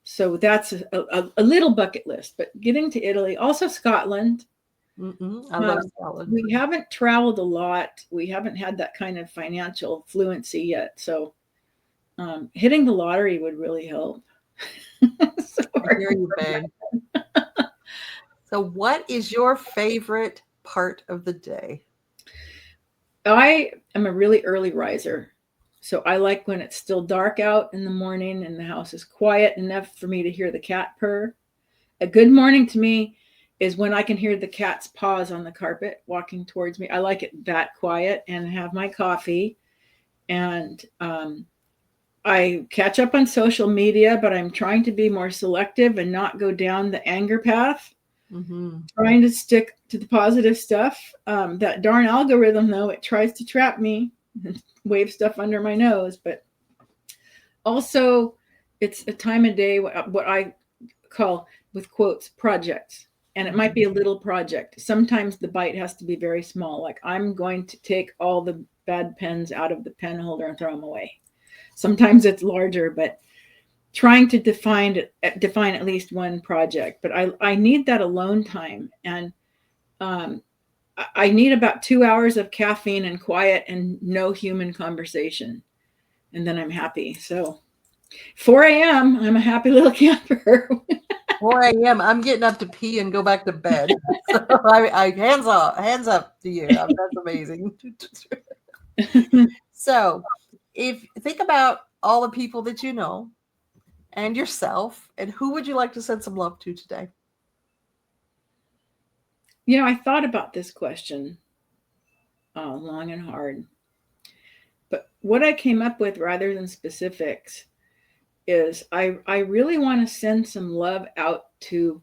So that's a little bucket list. But getting to Italy, also Scotland. I love Scotland. We haven't traveled a lot. We haven't had that kind of financial fluency yet. So hitting the lottery would really help. I hear you, babe. So what is your favorite part of the day? I am a really early riser. So I like when it's still dark out in the morning and the house is quiet enough for me to hear the cat purr. A good morning to me is when I can hear the cat's paws on the carpet walking towards me. I like it that quiet, and have my coffee. And I catch up on social media, but I'm trying to be more selective and not go down the anger path. Trying to stick to the positive stuff. That darn algorithm, though, it tries to trap me and wave stuff under my nose. But also, it's a time of day, what I call, with quotes, projects. And it might be a little project. Sometimes the bite has to be very small. Like, I'm going to take all the bad pens out of the pen holder and throw them away. Sometimes it's larger, but trying to define at least one project, but I need that alone time, and I need about 2 hours of caffeine and quiet and no human conversation, and then I'm happy. So 4 a.m. I'm a happy little camper. 4 a.m. I'm getting up to pee and go back to bed. So I hands up to you. That's amazing. So if think about all the people that you know and yourself, and who would you like to send some love to today? I thought about this question long and hard. But what I came up with, rather than specifics, is I really want to send some love out to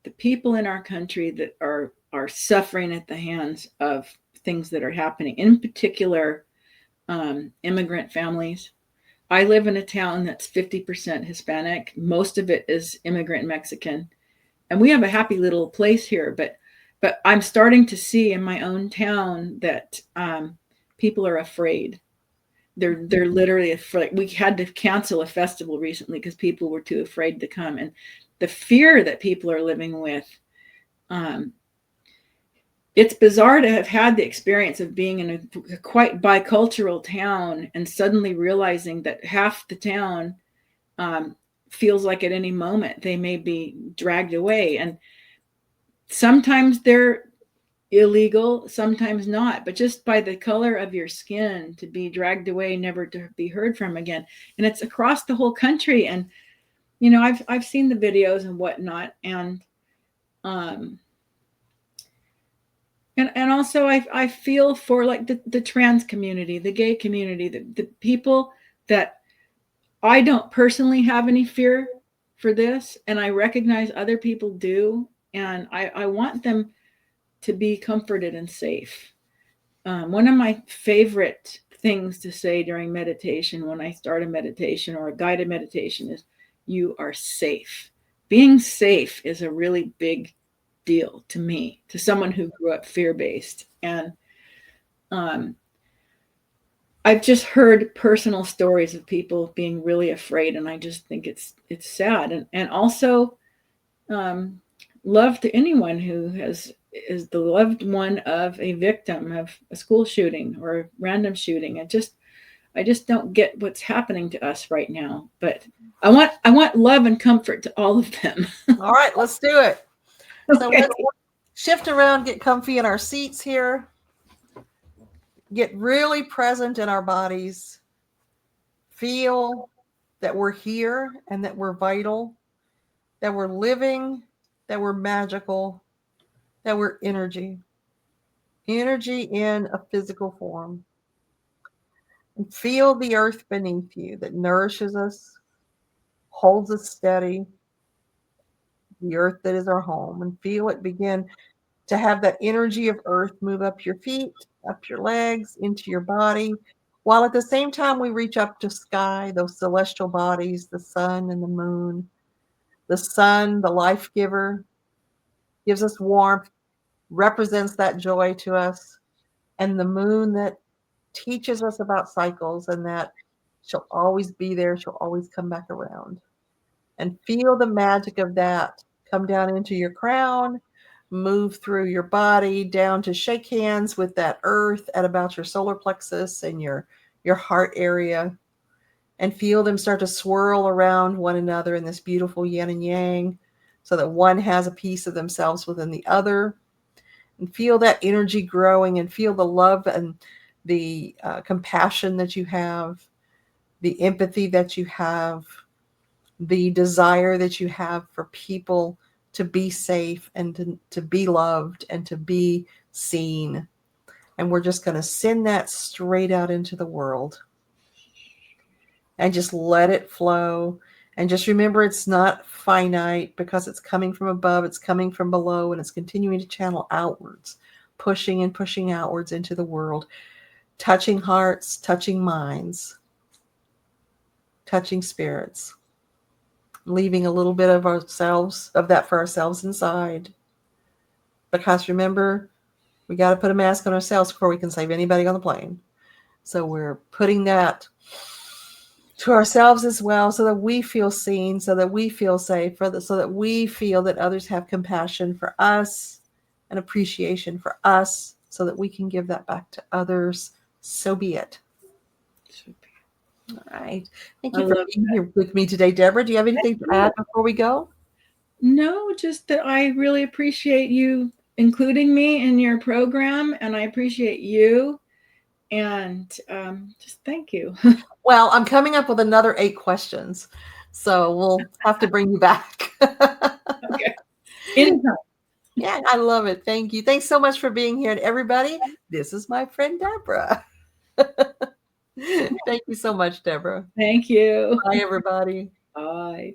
the people in our country that are suffering at the hands of things that are happening. In particular, immigrant families. I live in a town that's 50% Hispanic. Most of it is immigrant Mexican. And we have a happy little place here, but I'm starting to see in my own town that people are afraid. They're literally afraid. We had to cancel a festival recently because people were too afraid to come. And the fear that people are living with, it's bizarre to have had the experience of being in a quite bicultural town and suddenly realizing that half the town feels like at any moment they may be dragged away. And sometimes they're illegal, sometimes not, but just by the color of your skin to be dragged away, never to be heard from again. And it's across the whole country. And I've seen the videos and whatnot, and also I feel for like the trans community, the gay community, the people that I don't personally have any fear for this, and I recognize other people do, and I want them to be comforted and safe. One of my favorite things to say during meditation, when I start a meditation or a guided meditation, is you are safe. Being safe is a really big deal to me, to someone who grew up fear-based. And I've just heard personal stories of people being really afraid, and I just think it's sad. And also love to anyone who is the loved one of a victim of a school shooting or a random shooting. I just don't get what's happening to us right now, but I want love and comfort to all of them. All right, let's do it. So Okay. let's shift around, get comfy in our seats here, get really present in our bodies, feel that we're here and that we're vital, that we're living, that we're magical, that we're energy in a physical form. And feel the earth beneath you that nourishes us, holds us steady, the earth that is our home, and feel it begin to have that energy of earth move up your feet, up your legs, into your body, while at the same time we reach up to sky, those celestial bodies, the sun and the moon. The sun, the life giver, gives us warmth, represents that joy to us, and the moon that teaches us about cycles and that she'll always be there, she'll always come back around. And feel the magic of that come down into your crown, move through your body down to shake hands with that earth at about your solar plexus and your heart area, and feel them start to swirl around one another in this beautiful yin and yang, so that one has a piece of themselves within the other. And feel that energy growing, and feel the love and the compassion that you have, the empathy that you have, the desire that you have for people to be safe and to be loved and to be seen. And we're just going to send that straight out into the world and just let it flow. And just remember, it's not finite because it's coming from above, it's coming from below, and it's continuing to channel outwards, pushing and pushing outwards into the world, touching hearts, touching minds, touching spirits, leaving a little bit of ourselves, of that for ourselves inside. Because remember, we got to put a mask on ourselves before we can save anybody on the plane. So we're putting that to ourselves as well, so that we feel seen, so that we feel safe, so that we feel that others have compassion for us and appreciation for us, so that we can give that back to others. So be it. All right. Thank you for being here with me today, Deborah. Do you have anything to add before we go? No, just that I really appreciate you including me in your program, and I appreciate you, and just thank you. Well, I'm coming up with another 8 questions, so we'll have to bring you back. Okay. Anytime. Yeah, I love it. Thank you. Thanks so much for being here. And everybody, this is my friend Debra. Thank you so much, Deborah. Thank you. Bye, everybody. Bye.